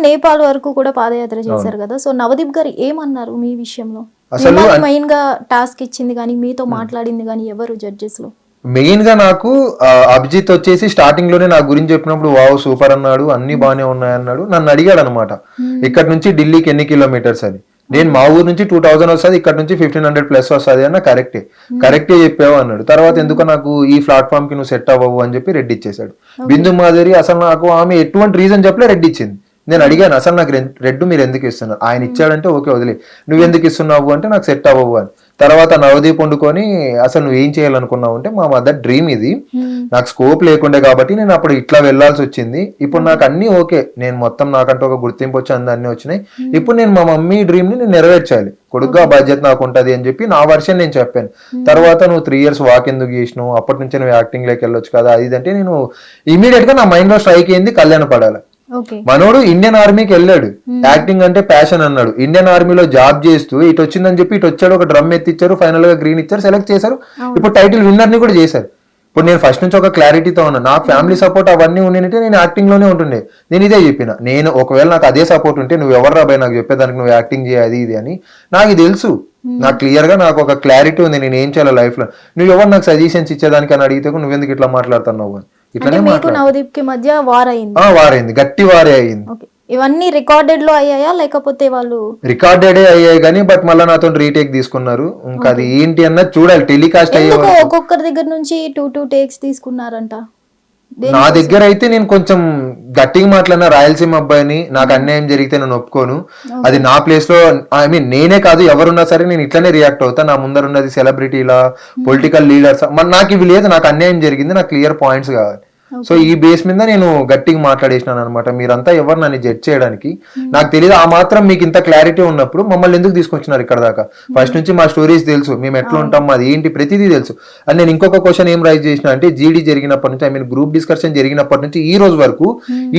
నేపాల్ వరకు కూడా పాదయాత్ర చేశారు కదా, సో నవదీప్ గారు ఏమన్నారు మీ విషయంలో? అసలు మెయిన్ గా టాస్క్ ఇచ్చింది కానీ మీతో మాట్లాడింది కానీ ఎవరు జడ్జెస్ లో? మెయిన్ గా నాకు అభిజిత్ వచ్చేసి స్టార్టింగ్ లోనే నా గురించి చెప్పినప్పుడు వావ్ సూపర్ అన్నాడు, అన్ని బాగానే ఉన్నాయి అన్నాడు. నన్ను అడిగాడు అనమాట, ఇక్కడ నుంచి ఢిల్లీకి ఎన్ని కిలోమీటర్స్ అని. నేను మా ఊరు నుంచి 2000 వస్తుంది, ఇక్కడ నుంచి 1500+ వస్తుంది అన్న. కరెక్టే చెప్పావు అన్నాడు. తర్వాత ఎందుకో నాకు ఈ ప్లాట్ఫామ్ కి నువ్వు సెట్ అవ్వవు అని చెప్పి రెడ్ ఇచ్చేసాడు. బిందు మాధురి అసలు నాకు ఆమె ఎటువంటి రీజన్ చెప్పలే రెడ్ ఇచ్చింది. నేను అడిగాను అసలు నాకు రెడ్ మీరు ఎందుకు ఇస్తున్నారు, ఆయన ఇచ్చాడంటే ఓకే వదిలే, నువ్వు ఎందుకు ఇస్తున్నావు అంటే నాకు సెట్ అవ్వవు అని. తర్వాత నవదీప్ వండుకొని అసలు నువ్వు ఏం చేయాలనుకున్నావు అంటే మా మదర్ డ్రీమ్ ఇది, నాకు స్కోప్ లేకుండే కాబట్టి నేను అప్పుడు ఇట్లా వెళ్లాల్సి వచ్చింది. ఇప్పుడు నాకు అన్ని ఓకే, నేను మొత్తం నాకంటూ ఒక గుర్తింపు వచ్చి అన్ని వచ్చినాయి. ఇప్పుడు నేను మా మమ్మీ డ్రీమ్ ని నేను నెరవేర్చాలి, కొడుకుగా బాధ్యత నాకు ఉంటది అని చెప్పి నా వర్షన్ నేను చెప్పాను. తర్వాత నువ్వు 3 years వాక్ ఎందుకు చేసినావు, అప్పటి నుంచి నువ్వు యాక్టింగ్ లోకి వెళ్ళొచ్చు కదా అది ఇది అంటే నేను ఇమీడియట్ గా నా మైండ్ లో స్ట్రైక్ అయింది కళ్యాణ పడాలి. మనోడు ఇండియన్ ఆర్మీకి వెళ్ళాడు, యాక్టింగ్ అంటే ప్యాషన్ అన్నాడు, ఇండియన్ ఆర్మీలో జాబ్ చేస్తూ ఇటు వచ్చిందని చెప్పి ఇటు వచ్చాడు, ఒక డ్రమ్ ఎత్తిచ్చారు, ఫైనల్ గా గ్రీన్ ఇచ్చారు, సెలెక్ట్ చేశారు, ఇప్పుడు టైటిల్ విన్నర్ ని కూడా చేశారు. ఇప్పుడు నేను ఫస్ట్ నుంచి ఒక క్లారిటీతో ఉన్నా, నాకు ఫ్యామిలీ సపోర్ట్ అవన్నీ ఉండింటే నేను యాక్టింగ్ లోనే ఉంటుండే. నేను ఇదే చెప్పిన, నేను ఒకవేళ నాకు అదే సపోర్ట్ ఉంటే నువ్వు ఎవరు రాబాయి నాకు చెప్పేదానికి, నువ్వు యాక్టింగ్ చేయాలి ఇది అని నాకు తెలుసు, నాకు క్లియర్ గా నాకు ఒక క్లారిటీ ఉంది నేను ఏం చేయాలి లైఫ్ లో. నువ్వు ఎవరు నాకు సజెషన్స్ ఇచ్చేదానికి అని అడిగితే నువ్వెందుకు ఇట్లా మాట్లాడుతున్నావు అని ఇట్లానే నవదీప్ కి మధ్య వారైంది, గట్టి వారే అయింది. ఇవన్నీ రికార్డెడ్ లో అయ్యాయా లేకపోతే వాళ్ళు? రికార్డెడే అయ్యాయి కానీ బట్ మళ్ళీ నాతో రీటేక్ తీసుకున్నారు. ఇంకా అది ఏంటి అన్నది చూడాలి, టెలికాస్ట్ అయ్యే ఒక్కొక్కరి దగ్గర నుంచి 2 takes తీసుకున్నారంట. నా దగ్గర అయితే నేను కొంచెం గట్టిగా మాట్లాడిన, రాయలసీమ అబ్బాయిని, నాకు అన్యాయం జరిగితే నేను ఒప్పుకోను, అది నా ప్లేస్ లో ఐ మీన్ నేనే కాదు ఎవరున్నా సరే నేను ఇట్లనే రియాక్ట్ అవుతా. నా ముందర ఉన్నది సెలబ్రిటీలా పొలిటికల్ లీడర్స్, నాకు ఇవి లేదు, నాకు అన్యాయం జరిగింది, నాకు క్లియర్ పాయింట్స్ కావాలి. సో ఈ బేస్ మీద నేను గట్టిగా మాట్లాడేసినాను అనమాట. మీరంతా ఎవరు నన్ను జడ్జ్ చేయడానికి, నాకు తెలియదు. ఆ మాత్రం మీకు ఇంత క్లారిటీ ఉన్నప్పుడు మమ్మల్ని ఎందుకు తీసుకొచ్చినారు ఇక్కడ దాకా? ఫస్ట్ నుంచి మా స్టోరీస్ తెలుసు, మేము ఎట్లా ఉంటాం, అది ఏంటి ప్రతిదీ తెలుసు. అని నేను ఇంకొక క్వశ్చన్ ఏం రైజ్ చేసిన అంటే, జీడీ జరిగినప్పటి నుంచి, ఐ మీన్ గ్రూప్ డిస్కషన్ జరిగినప్పటి నుంచి ఈ రోజు వరకు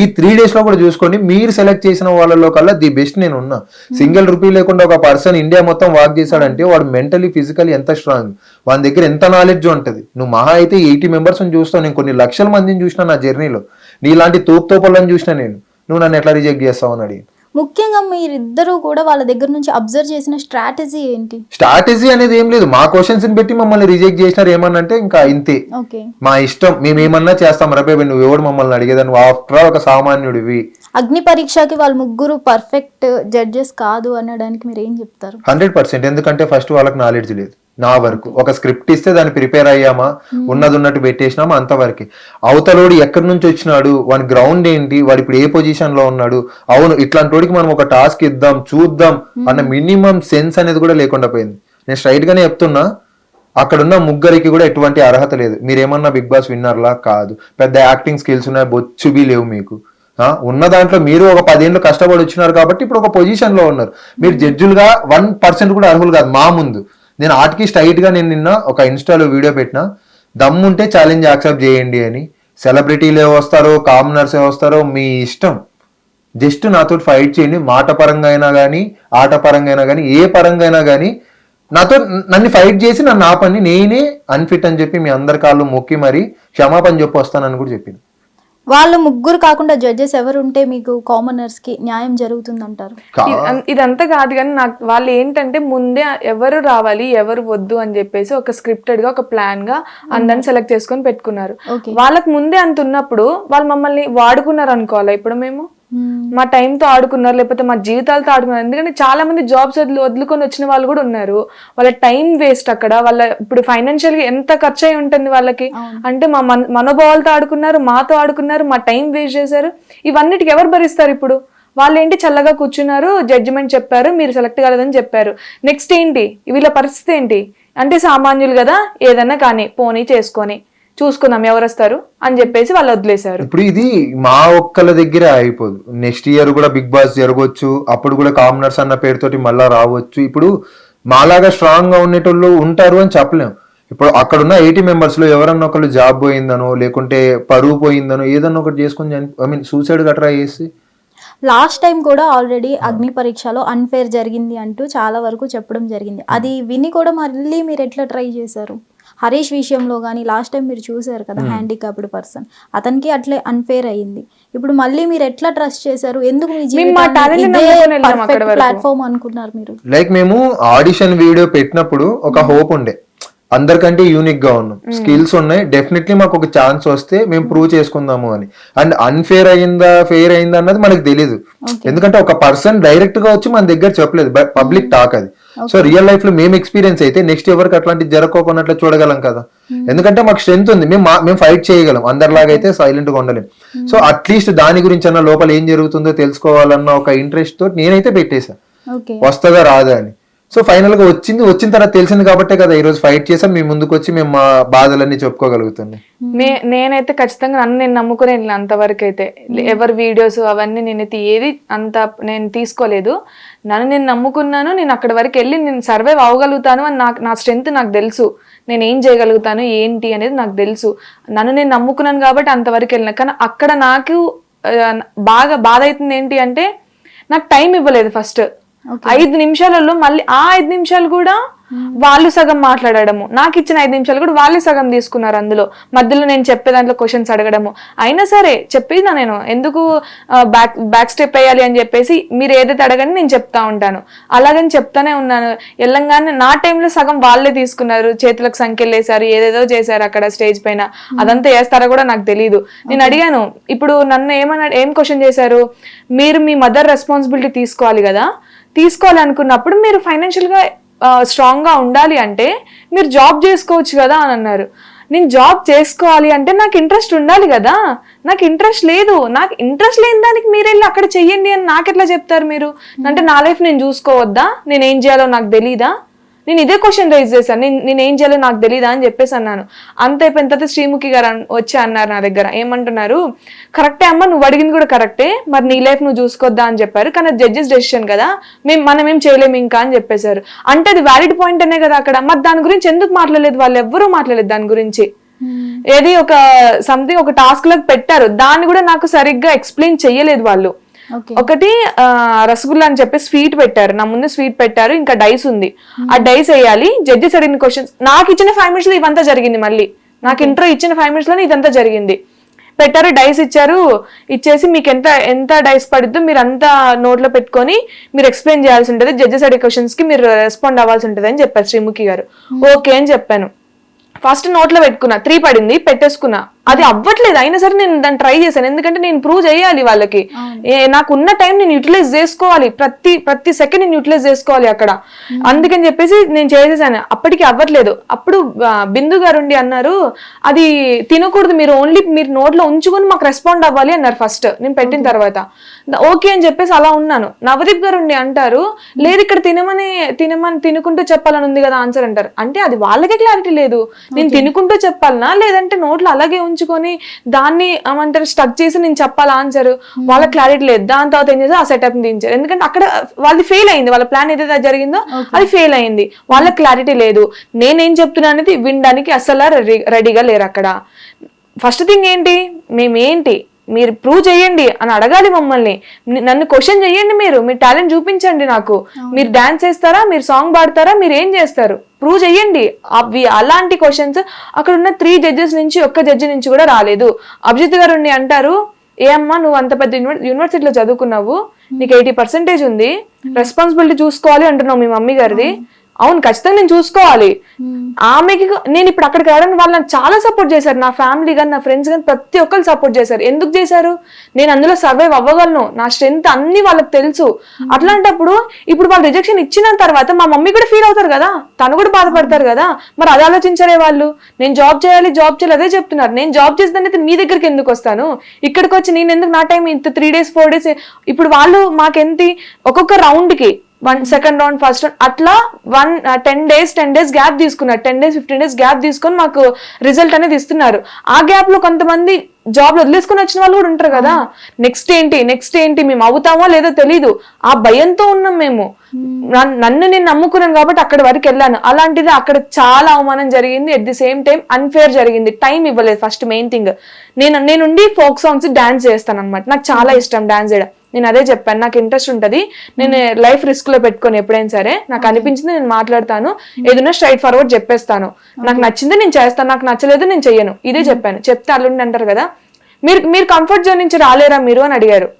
ఈ 3 days లో కూడా చూసుకోండి, మీరు సెలెక్ట్ చేసిన వాళ్ళలో కల్లా ది బెస్ట్ నేను ఉన్నా. సింగిల్ రూపీ లేకుండా ఒక పర్సన్ ఇండియా మొత్తం వాక్ చేశాడంటే వాడు మెంటలీ ఫిజికలీ ఎంత స్ట్రాంగ్, వాని దగ్గర ఎంత నాలెడ్జ్ ఉంటది. నువ్వు మహా అయితే 80 members చూస్తావు, నేను కొన్ని లక్షల మందిని చూసిన నా జర్నీలో, నీలాంటి తోపుతోపలను చూసిన నేను, నువ్వు నన్ను ఎట్లా రిజెక్ట్ చేస్తావు అని అడిగి. ముఖ్యంగా మీరిద్దరూ కూడా వాళ్ళ దగ్గర నుంచి అబ్జర్వ్ చేసిన స్ట్రాటజీ ఏంటి? స్ట్రాటజీ అనేది ఏం లేదు, మా క్వశ్చన్స్ ని బట్టి మమ్మల్ని రిజెక్ట్ చేసినారు. ఏమన్నంటే ఇంకా ఇంతే, మా ఇష్టం, మేము ఏమన్నా చేస్తాం రబే, నువ్వు ఎవడు మమ్మల్ని అడిగేదా, నువ్వు ఆఫ్టర్ ఆల్ ఒక సామాన్యుడివి. అగ్ని పరీక్షకి వాళ్ళు ముగ్గురు పర్ఫెక్ట్ జడ్జెస్ కాదు అనడానికి మీరు ఏం చెప్తారు? 100%. ఎందుకంటే ఫస్ట్ వాళ్ళకి నాలెడ్జ్ లేదు. నా వరకు ఒక స్క్రిప్ట్ ఇస్తే దాన్ని ప్రిపేర్ అయ్యామా, ఉన్నది ఉన్నట్టు పెట్టేసినామా, అంతవరకే. అవతలోడు ఎక్కడి నుంచి వచ్చినాడు, వాడి గ్రౌండ్ ఏంటి, వాడు ఇప్పుడు ఏ పొజిషన్ లో ఉన్నాడు, అవును ఇట్లాంటి వాడికి మనం ఒక టాస్క్ ఇద్దాం చూద్దాం అన్న మినిమం సెన్స్ అనేది కూడా లేకుండా పోయింది. నేను స్ట్రైట్ గానే చెప్తున్నా, అక్కడున్న ముగ్గురికి కూడా ఎటువంటి అర్హత లేదు. మీరేమన్నా బిగ్ బాస్ విన్నర్లా కాదు, పెద్ద యాక్టింగ్ స్కిల్స్ ఉన్నాయి, బొచ్చుబీ లేవు మీకు. ఉన్న దాంట్లో మీరు ఒక 10 ఏళ్ళు కష్టపడి వచ్చినారు కాబట్టి ఇప్పుడు ఒక పొజిషన్ లో ఉన్నారు. మీరు జడ్జులుగా 1% కూడా అర్హులు కాదు మా ముందు. నేను ఆటికి స్ట్రైట్ గా నేను నిన్న ఒక ఇన్స్టాలో వీడియో పెట్టినా, దమ్ముంటే ఛాలెంజ్ యాక్సెప్ట్ చేయండి అని. సెలబ్రిటీలే వస్తారో కామనర్సే వస్తారో మీ ఇష్టం, జస్ట్ నాతో ఫైట్ చేయండి. మాట పరంగా అయినా కానీ, ఆట పరంగా అయినా కానీ, ఏ పరంగా అయినా కానీ నాతో నన్ను ఫైట్ చేసి నన్ను ఆపండి, నేనే అన్ఫిట్ అని చెప్పి మీ అందరి కాళ్ళు మొక్కి మరి క్షమాపణ చెప్పి వస్తానని కూడా చెప్పింది. వాళ్ళు ముగ్గురు కాకుండా జడ్జెస్ ఎవరు ఉంటే మీకు కామనర్స్ కి న్యాయం జరుగుతుందంటారు? ఇదంతా కాదు కానీ నాకు వాళ్ళు ఏంటంటే ముందే ఎవరు రావాలి ఎవరు వద్దు అని చెప్పేసి ఒక స్క్రిప్టెడ్ గా ఒక ప్లాన్ గా అందరిని సెలెక్ట్ చేసుకొని పెట్టుకున్నారు. వాళ్ళకి ముందే అంత ఉన్నప్పుడు వాళ్ళు మమ్మల్ని వాడుకున్నారు అనుకోవాలా? ఇప్పుడు మేము మా టైంతో ఆడుకున్నారు, లేకపోతే మా జీవితాలతో ఆడుకున్నారు. ఎందుకంటే చాలా మంది జాబ్స్ వదులుకొని వచ్చిన వాళ్ళు కూడా ఉన్నారు. వాళ్ళ టైం వేస్ట్ అక్కడ, వాళ్ళ ఇప్పుడు ఫైనాన్షియల్ గా ఎంత ఖర్చు అయి ఉంటుంది వాళ్ళకి. అంటే మా మనోభావాలతో ఆడుకున్నారు, మాతో ఆడుకున్నారు, మా టైం వేస్ట్ చేశారు. ఇవన్నిటికి ఎవరు భరిస్తారు? ఇప్పుడు వాళ్ళు ఏంటి చల్లగా కూర్చున్నారు, జడ్జిమెంట్ చెప్పారు, మీరు సెలెక్ట్ కాలేదని చెప్పారు. నెక్స్ట్ ఏంటి వీళ్ళ పరిస్థితి ఏంటి? అంటే సామాన్యులు కదా, ఏదన్నా కానీ పోనీ చేసుకొని చూసుకుందాం ఎవరు వస్తారు అని చెప్పేసి వాళ్ళు వదిలేశారు. ఇప్పుడు ఇది మా ఒక్కల దగ్గర అయిపోదు, నెక్స్ట్ ఇయర్ కూడా బిగ్ బాస్ జరగవచ్చు, అప్పుడు కూడా కామనర్స్ అన్న పేరుతోటి మళ్ళా రావచ్చు. ఇప్పుడు మాలాగా స్ట్రాంగ్ గా ఉండేటోళ్ళు ఉంటారు అని చెప్పలేం. ఇప్పుడు అక్కడున్న 80 members లో ఎవరన్నా ఒకళ్ళు జాబ్ పోయిందనో, లేకుంటే పరువు పోయిందనో, ఏదన్నా ఒకటి చేసుకుని ఐ మీన్ సూసైడ్ గట్రా చేసి. లాస్ట్ టైం కూడా ఆల్రెడీ అగ్ని పరీక్షలో అన్ఫేర్ జరిగింది అంటూ చాలా వరకు చెప్పడం జరిగింది. అది విని కూడా మళ్ళీ మీరు ఎట్లా ట్రై చేశారు? హరీష్ విషయంలో కానీ లాస్ట్ టైం మీరు చూసారు కదా, హ్యాండిక్యాప్డ్ పర్సన్, అతనికి అట్లే అన్ఫేర్ అయ్యింది. ఇప్పుడు మళ్ళీ మీరు ఎట్లా ట్రస్ట్ చేశారు? ఎందుకు మీ ప్లాట్ఫామ్ అనుకున్నారు మీరు? లైక్ మేము ఆడిషన్ వీడియో పెట్టినప్పుడు ఒక హోప్ ఉండే, అందరికంటే యూనిక్ గా ఉన్నాం, స్కిల్స్ ఉన్నాయి, డెఫినెట్లీ మాకు ఒక ఛాన్స్ వస్తే మేము ప్రూవ్ చేసుకుందాము అని. అండ్ అన్ఫేర్ అయిందా ఫెయిర్ అయిందా అన్నది మనకు తెలియదు, ఎందుకంటే ఒక పర్సన్ డైరెక్ట్ గా వచ్చి మన దగ్గర చెప్పలేదు, బట్ పబ్లిక్ టాక్ అది. సో రియల్ లైఫ్ లో మేము ఎక్స్పీరియన్స్ అయితే నెక్స్ట్ ఎవరికి అట్లాంటి జరగకోకున్నట్లు చూడగలం కదా, ఎందుకంటే మాకు స్ట్రెంత్ ఉంది, మేము ఫైట్ చేయగలం, అందరిలాగా అయితే సైలెంట్ గా ఉండలేం. సో అట్లీస్ట్ దాని గురించి అన్న లోపల ఏం జరుగుతుందో తెలుసుకోవాలన్న ఒక ఇంట్రెస్ట్ తో నేనైతే పెట్టేశా, వస్తుందా రాదా అని. సో ఫైనల్ గా వచ్చిన తర్వాత తెలిసింది కాబట్టే కదా ఈ రోజు ఫైట్ చేసాం, మీ ముందుకు వచ్చి మేము మా బాధలన్నీ చెప్పుకోగలుగుతున్నాం. నేనైతే ఖచ్చితంగా నన్ను నేను నమ్ముకునే అంతవరకు అయితే ఎవరి వీడియోస్ అవన్నీ నేనైతే ఏది అంత నేను తీసుకోలేదు. నన్ను నేను నమ్ముకున్నాను, నేను అక్కడి వరకు వెళ్ళి నేను సర్వైవ్ అవ్వగలుగుతాను అని నా స్ట్రెంత్ నాకు తెలుసు, నేను ఏం చేయగలుగుతాను ఏంటి అనేది నాకు తెలుసు. నన్ను నేను నమ్ముకున్నాను కాబట్టి అంతవరకు వెళ్ళిన. కానీ అక్కడ నాకు బాగా బాధ అవుతుంది ఏంటి అంటే, నాకు టైం ఇవ్వలేదు ఫస్ట్ 5 నిమిషాలలో. మళ్ళీ ఆ 5 నిమిషాలు కూడా వాళ్ళు సగం మాట్లాడము, నాకు ఇచ్చిన 5 నిమిషాలు కూడా వాళ్ళే సగం తీసుకున్నారు. అందులో మధ్యలో నేను చెప్పే దాంట్లో క్వశ్చన్స్ అడగడము. అయినా సరే చెప్పేది నేను ఎందుకు బ్యాక్ స్టెప్ వేయాలి అని చెప్పేసి, మీరు ఏదైతే అడగండి నేను చెప్తా ఉంటాను, అలాగని చెప్తానే ఉన్నాను. వెళ్ళంగానే నా టైంలో సగం వాళ్ళే తీసుకున్నారు, చేతులకు సంఖ్యలు వేసారు, ఏదేదో చేశారు అక్కడ స్టేజ్ పైన. అదంతా వేస్తారో కూడా నాకు తెలియదు. నేను అడిగాను, ఇప్పుడు నన్ను ఏం క్వశ్చన్ చేశారు, మీరు మీ మదర్ రెస్పాన్సిబిలిటీ తీసుకోవాలి కదా, తీసుకోవాలనుకున్నప్పుడు మీరు ఫైనాన్షియల్ గా స్ట్రాంగ్ గా ఉండాలి అంటే మీరు జాబ్ చేసుకోవచ్చు కదా అని అన్నారు. నేను జాబ్ చేసుకోవాలి అంటే నాకు ఇంట్రెస్ట్ ఉండాలి కదా, నాకు ఇంట్రెస్ట్ లేదు. నాకు ఇంట్రెస్ట్ లేని దానికి మీరు వెళ్ళి అక్కడ చెయ్యండి అని నాకెట్లా చెప్తారు మీరు? అంటే నా లైఫ్ నేను చూసుకోవద్దా, నేను ఏం చేయాలో నాకు తెలీదా? నేను ఇదే క్వశ్చన్ రైజ్ చేశాను, నేను ఏం చేయాలో నాకు తెలీదా అని చెప్పేసి అన్నాను. అంత అయిపోయిన తర్వాత శ్రీముఖి గారు వచ్చి అన్నారు నా దగ్గర, ఏమంటున్నారు, కరెక్టే అమ్మ నువ్వు అడిగింది కూడా కరెక్టే, మరి నీ లైఫ్ నువ్వు చూసుకోద్దా అని చెప్పారు, కానీ జడ్జెస్ డెసిషన్ కదా, మనం ఏం చేయలేము ఇంకా అని చెప్పేశారు. అంటే అది వ్యాలిడ్ పాయింట్ అనే కదా అక్కడ. మరి దాని గురించి ఎందుకు మాట్లాడలేదు? వాళ్ళు ఎవ్వరూ మాట్లాడలేదు దాని గురించి. ఏది ఒక సంథింగ్ ఒక టాస్క్ లకు పెట్టారు, దాన్ని కూడా నాకు సరిగ్గా ఎక్స్ప్లెయిన్ చెయ్యలేదు వాళ్ళు. ఒకటి రసగుల్లా అని చెప్పి స్వీట్ పెట్టారు, నా ముందు స్వీట్ పెట్టారు, ఇంకా డైస్ ఉంది, ఆ డైస్ వేయాలి. జడ్జెస్ అడిగిన క్వశ్చన్స్ నాకు ఇచ్చిన 5 minutes లో ఇవంతా జరిగింది. మళ్ళీ నాకు ఇంట్రో ఇచ్చిన 5 minutes లోనే ఇదంతా జరిగింది. పెట్టారు, డైస్ ఇచ్చారు, ఇచ్చేసి మీకు ఎంత డైస్ పడిద్దో మీరు అంతా నోట్లో పెట్టుకొని మీరు ఎక్స్ప్లెయిన్ చేయాల్సి ఉంటుంది, జడ్జెస్ అడిగే క్వశ్చన్స్ కి మీరు రెస్పాండ్ అవ్వాల్సి ఉంటుంది అని చెప్పారు శ్రీముఖి గారు. ఓకే అని చెప్పాను. ఫస్ట్ నోట్లో పెట్టుకున్నా, 3 పడింది, పెట్టేసుకున్నా. అది అవ్వట్లేదు, అయినా సరే నేను దాన్ని ట్రై చేశాను, ఎందుకంటే నేను ప్రూవ్ చేయాలి వాళ్ళకి. నాకు ఉన్న టైం నేను యూటిలైజ్ చేసుకోవాలి, ప్రతి సెకండ్ నేను యూటిలైజ్ చేసుకోవాలి అక్కడ. అందుకని చెప్పేసి నేను చేసేసాను. అప్పటికి అవ్వట్లేదు. అప్పుడు బిందు గారు ఉండి అన్నారు, అది తినకూడదు, మీరు నోట్లో ఉంచుకొని మాకు రెస్పాండ్ అవ్వాలి అన్నారు ఫస్ట్ నేను పెట్టిన తర్వాత. ఓకే అని చెప్పేసి అలా ఉన్నాను. నవదీప్ గారు ఉండి అంటారు, లేదు ఇక్కడ తినుకుంటూ చెప్పాలని ఉంది కదా ఆన్సర్ అంటారు. అంటే అది వాళ్ళకే క్లారిటీ లేదు, నేను తినుకుంటూ చెప్పాలనా లేదంటే నోట్లో అలాగే ఉంచుకొని దాన్ని ఏమంటారు స్టక్ చేసి నేను చెప్పాలి ఆన్సర్, వాళ్ళ క్లారిటీ లేదు. దాని తర్వాత ఏం చేసి ఆ సెటప్ దించారు, ఎందుకంటే అక్కడ వాళ్ళది ఫెయిల్ అయింది, వాళ్ళ ప్లాన్ ఏదైతే జరిగిందో అది ఫెయిల్ అయింది, వాళ్ళ క్లారిటీ లేదు. నేనేం చెప్తున్నా అనేది వినడానికి అసలు రెడీగా లేరు అక్కడ. ఫస్ట్ థింగ్ ఏంటి, మేమేంటి మీరు ప్రూవ్ చేయండి అని అడగాలి మమ్మల్ని. నన్ను క్వశ్చన్ చేయండి, మీరు మీ టాలెంట్ చూపించండి నాకు. మీరు డాన్స్ చేస్తారా, మీరు సాంగ్ పాడతారా, మీరు ఏం చేస్తారు ప్రూవ్ చేయండి. అవి అలాంటి క్వశ్చన్స్ అక్కడ ఉన్న 3 జడ్జెస్ నుంచి ఒక్క జడ్జి నుంచి కూడా రాలేదు. అభిజిత్ గారు ఉండి అంటారు, ఏ అమ్మా నువ్వు అంత పెద్ద యూనివర్సిటీలో చదువుకున్నావు, నీకు 80% ఉంది, రెస్పాన్సిబిలిటీ చూసుకోవాలి అంటున్నావు మీ మమ్మీ గారిది. అవును ఖచ్చితంగా నేను చూసుకోవాలి. ఆమెకి నేను ఇప్పుడు అక్కడికి రావడానికి వాళ్ళు నాకు చాలా సపోర్ట్ చేశారు, నా ఫ్యామిలీ కానీ నా ఫ్రెండ్స్ కానీ ప్రతి ఒక్కరు సపోర్ట్ చేశారు. ఎందుకు చేశారు, నేను అందులో సర్వైవ్ అవ్వగలను, నా స్ట్రెంత్ అన్ని వాళ్ళకి తెలుసు. అట్లాంటప్పుడు ఇప్పుడు వాళ్ళు రిజెక్షన్ ఇచ్చిన తర్వాత మా మమ్మీ కూడా ఫీల్ అవుతారు కదా, తను కూడా బాధపడతారు కదా. మరి అది ఆలోచించరే వాళ్ళు, నేను జాబ్ చేయాలి అదే చెప్తున్నారు. నేను జాబ్ చేసేదాన్ని మీ దగ్గరికి ఎందుకు వస్తాను, ఇక్కడికి వచ్చి నేను ఎందుకు నా టైం ఇంత 3 days 4 days. ఇప్పుడు వాళ్ళు మాకెంత ఒక్కొక్క రౌండ్ కి 1 second round ఫస్ట్ రౌండ్ అట్లా 10 days గ్యాప్ తీసుకున్నారు. 10 days 15 days గ్యాప్ తీసుకొని మాకు రిజల్ట్ అనేది ఇస్తున్నారు. ఆ గ్యాప్ లో కొంతమంది జాబ్ వదిలేసుకుని వచ్చిన వాళ్ళు కూడా ఉంటారు కదా, నెక్స్ట్ ఏంటి మేము అవుతామో లేదో తెలీదు, ఆ భయంతో ఉన్నాం మేము. నన్ను నేను నమ్ముకున్నాను కాబట్టి అక్కడి వరకు వెళ్ళాను. అలాంటిది అక్కడ చాలా అవమానం జరిగింది, at the same time unfair జరిగింది. టైం ఇవ్వలేదు ఫస్ట్ మెయిన్ థింగ్. నేనుండి ఫోక్ సాంగ్స్ డాన్స్ చేస్తాను అనమాట, నాకు చాలా ఇష్టం డాన్స్ చేయడం. నేను అదే చెప్పాను, నాకు ఇంట్రెస్ట్ ఉంటుంది, నేను లైఫ్ రిస్క్ లో పెట్టుకొని ఎప్పుడైనా సరే నాకు అనిపించింది నేను మాట్లాడతాను, ఏదైనా స్ట్రైట్ ఫార్వర్డ్ చెప్పేస్తాను, నాకు నచ్చింది నేను చేస్తాను, నాకు నచ్చలేదు నేను చెయ్యను, ఇదే చెప్పాను. చెప్తే అల్లుండి అంటారు కదా, మీరు కంఫర్ట్ జోన్ నుంచి రాలేరా మీరు అని అడిగారు.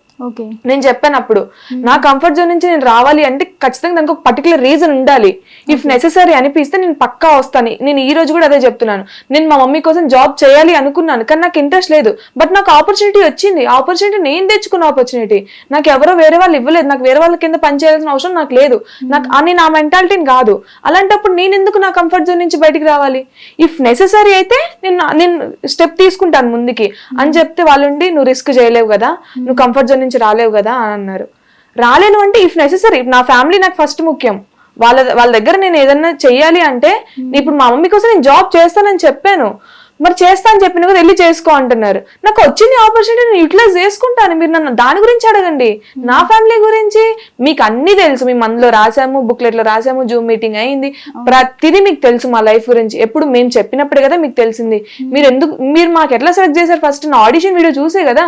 నేను చెప్పాను అప్పుడు, నా కంఫర్ట్ జోన్ నుంచి నేను రావాలి అంటే ఖచ్చితంగా దానికి ఒక పర్టికులర్ రీజన్ ఉండాలి. ఇఫ్ నెసెసరీ అనిపిస్తే నేను పక్కా వస్తాను. నేను ఈ రోజు కూడా అదే చెప్తున్నాను, నేను మా మమ్మీ కోసం జాబ్ చేయాలి అనుకున్నాను కానీ నాకు ఇంట్రెస్ట్ లేదు, బట్ నాకు ఆపర్చునిటీ వచ్చింది. ఆపర్చునిటీ నేను తెచ్చుకున్న ఆపర్చునిటీ, నాకు ఎవరో వేరే వాళ్ళు ఇవ్వలేదు, నాకు వేరే వాళ్ళ కింద పని చేయాల్సిన అవసరం నాకు లేదు, నాకు అని నా మెంటాలిటీని కాదు. అలాంటప్పుడు నేను ఎందుకు నా కంఫర్ట్ జోన్ నుంచి బయటికి రావాలి? ఇఫ్ నెసెసరీ అయితే నేను స్టెప్ తీసుకుంటాను ముందుకి అని చెప్తే వాళ్ళుండి నువ్వు రిస్క్ చేయలేవు కదా, నువ్వు కంఫర్ట్ జోన్ నుంచి రాలేవు కదా అని అన్నారు. రాలేను అంటే ఇఫ్ నెసెసరీ, నా ఫ్యామిలీ నాకు ఫస్ట్ ముఖ్యం. వాళ్ళ దగ్గర నేను ఏదన్నా చెయ్యాలి అంటే, ఇప్పుడు మా మమ్మీ కోసం నేను జాబ్ చేస్తానని చెప్పాను, మరి చేస్తా అని చెప్పిన కదా వెళ్ళి చేసుకో అంటున్నారు. నాకు వచ్చింది ఆపర్చునిటీ, నేను యూటిలైజ్ చేసుకుంటాను. మీరు నన్ను దాని గురించి అడగండి, నా ఫ్యామిలీ గురించి మీకు అన్ని తెలుసు. మేము అందులో రాసాము, బుక్లెట్ లో రాసాము, జూమ్ మీటింగ్ అయింది, ప్రతిదీ మీకు తెలుసు మా లైఫ్ గురించి. ఎప్పుడు మేము చెప్పినప్పుడే కదా మీకు తెలిసింది. మీరు మాకు ఎట్లా సెలెక్ట్ చేశారు? ఫస్ట్ నా ఆడిషన్ వీడియో చూసే కదా.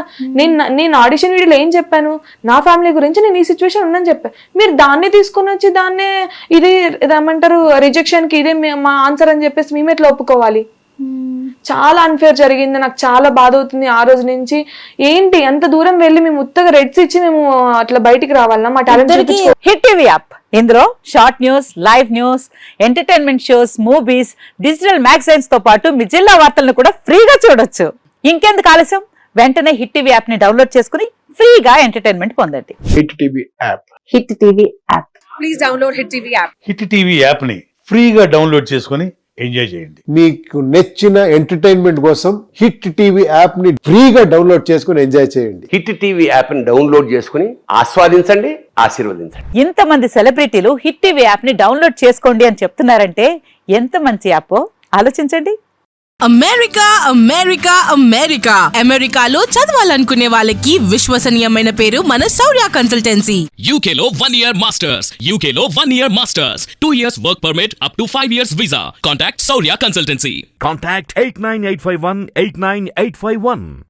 నేను ఆడిషన్ వీడియోలో ఏం చెప్పాను, నా ఫ్యామిలీ గురించి నేను ఈ సిచ్యువేషన్ ఉందని చెప్పాను. మీరు దాన్నే తీసుకొని వచ్చి దాన్నే ఇది ఏమంటారు రిజెక్షన్ కి ఇదే మా ఆన్సర్ అని చెప్పేసి మేము ఎట్లా ఒప్పుకోవాలి? చాలా అన్ఫేర్ జరిగింది, నాకు చాలా బాధ అవుతుంది. ఆ రోజు నుంచి ఏంటి అంత దూరం వెళ్ళి మేము ఉత్తగా రెడ్స్ ఇచ్చి మేము అట్లా బయటికి రావాలన్నా మా టాలెంట్. హిట్ టీవీ యాప్, ఇందులో short news, live news, entertainment shows, movies, digital magazines తో పాటు మీ జిల్లా వార్తలను కూడా ఫ్రీగా చూడొచ్చు. ఇంకెందుకు ఆలస్యం, వెంటనే హిట్ టీవీ యాప్ ని డౌన్లోడ్ చేసుకుని ఫ్రీగా ఎంటర్టైన్మెంట్ పొందండి. Hit TV app, hit TV app, please download hit TV app. Hit TV app ని ఫ్రీగా డౌన్లోడ్ చేసుకుని ఎంజాయ్ చేయండి. మీకు నచ్చిన ఎంటర్టైన్మెంట్ కోసం హిట్ టీవీ యాప్ ని ఫ్రీగా డౌన్లోడ్ చేసుకుని ఎంజాయ్ చేయండి. హిట్ టీవీ యాప్ ని డౌన్లోడ్ చేసుకుని ఆస్వాదించండి, ఆశీర్వదించండి. ఇంతమంది సెలబ్రిటీలు హిట్ టీవీ యాప్ ని డౌన్లోడ్ చేసుకోండి అని చెప్తున్నారంటే ఎంత మంచి యాప్ ఆలోచించండి. అమెరికా అమెరికా అమెరికా అమెరికాలో చదవాలనుకునే వాళ్ళకి విశ్వసనీయమైన పేరు మన శౌర్య కన్సల్టెన్సీ. UK లో 1 year masters, UK లో 1 year masters, 2 years work permit up to 5 years visa. Contact Saurya Consultancy. Contact 89851 89851.